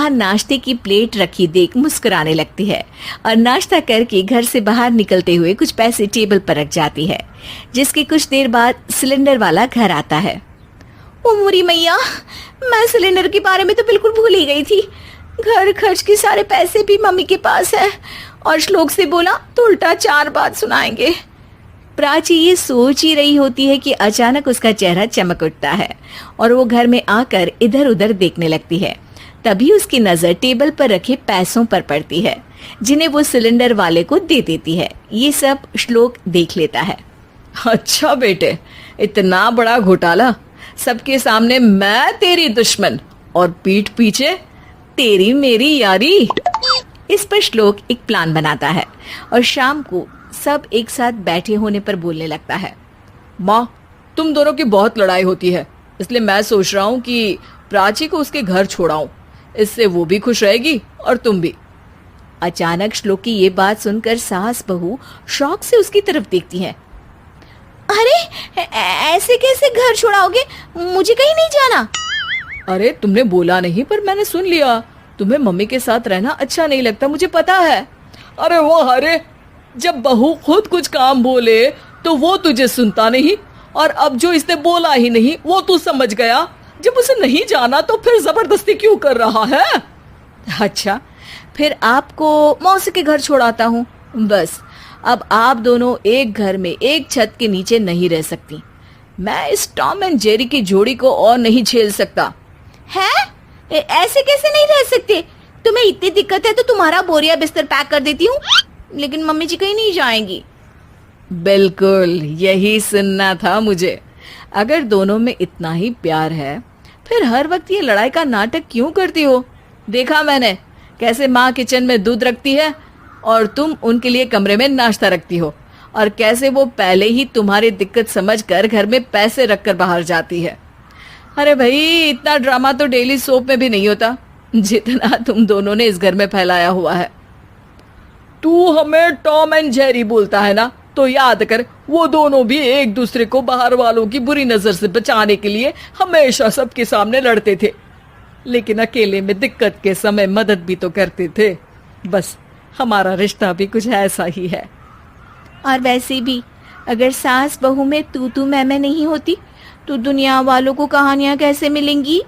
वहाँ नाश्ते की प्लेट रखी देख मुस्कुराने लगती है और नाश्ता करके घर से बाहर निकलते हुए कुछ पैसे टेबल पर रख जाती है, जिसके कुछ देर बाद सिलेंडर वाला घर आता है। ओ मोरी मैया, मैं सिलेंडर के बारे में तो बिल्कुल भूल ही गई थी। घर खर्च के सारे पैसे भी मम्मी के पास है और श्लोक से बोला तो उल्टा 4 बात सुनाएंगे। प्राची ये सोच ही रही होती है कि अचानक उसका चेहरा चमक उठता है और वो घर में आकर इधर उधर देखने लगती है। तभी उसकी नजर टेबल पर रखे पैसों पर पड़ती है, जिन्हें वो सिलेंडर वाले को दे देती है। ये सब श्लोक देख लेता है। अच्छा बेटे, इतना बड़ा घोटाला, सबके सामने मैं तेरी दुश्मन और पीठ पीछे तेरी मेरी यारी। इस पर श्लोक एक प्लान बनाता है और शाम को सब एक साथ बैठे होने पर बोलने लगता है। माँ, तुम दोनों की बहुत लड़ाई होती है, इसलिए मैं सोच रहा हूँ कि प्राची को उसके घर छोड़ाऊं। इससे वो भी खुश रहेगी और तुम भी। अचानक श्लोक की ये बात सुनकर सास बहू शौक से उसकी तरफ देखती हैं। अरे ऐसे कैसे घर छोड़ाओगे? मुझे कहीं नहीं जाना। अरे तुमने बोला नहीं पर मैंने सुन लिया। तुम्हें मम्मी के साथ रहना अच्छा नहीं लगता, मुझे पता है। अरे वो अरे, जब बहू खुद कुछ काम बोले तो वो तुझे सुनता नहीं, और अब जो इसने बोला ही नहीं वो तू समझ गया। जब उसे नहीं जाना तो फिर जबरदस्ती क्यों कर रहा है? अच्छा, फिर आपको मौसी के घर छोड़ाता हूँ। बस अब आप दोनों एक घर में एक छत के नीचे नहीं रह सकती। मैं इस टॉम एंड जेरी की जोड़ी को और नहीं झेल सकता। है? ऐसे कैसे नहीं रह सकते? तुम्हें इतनी दिक्कत है तो तुम्हारा बोरिया बिस्तर पैक कर देती हूँ, लेकिन मम्मी जी कहीं नहीं जाएंगी। बिल्कुल यही सुनना था मुझे। अगर दोनों में इतना ही प्यार है फिर हर वक्त ये लड़ाई का नाटक क्यों करती हो? देखा मैंने कैसे माँ किचन में दूध रखती है और तुम उनके लिए कमरे में नाश्ता रखती हो, और कैसे वो पहले ही तुम्हारी दिक्कत समझकर घर में पैसे रखकर बाहर जाती है। अरे भाई, इतना ड्रामा तो डेली सोप में भी नहीं होता जितना तुम दोनों ने इस घर में फैलाया हुआ है। तू हमें टॉम एंड जेरी बोलता है ना, तो याद कर वो दोनों भी एक दूसरे को बाहर वालों की बुरी नजर से बचाने के लिए हमेशा सबके सामने लड़ते थे, लेकिन अकेले में दिक्कत के समय मदद भी तो करते थे। बस हमारा रिश्ता भी कुछ ऐसा ही है। और वैसे भी अगर सास बहू में तू मैं नहीं होती तो दुनिया वालों को कहानियां कैसे मिलेंगी?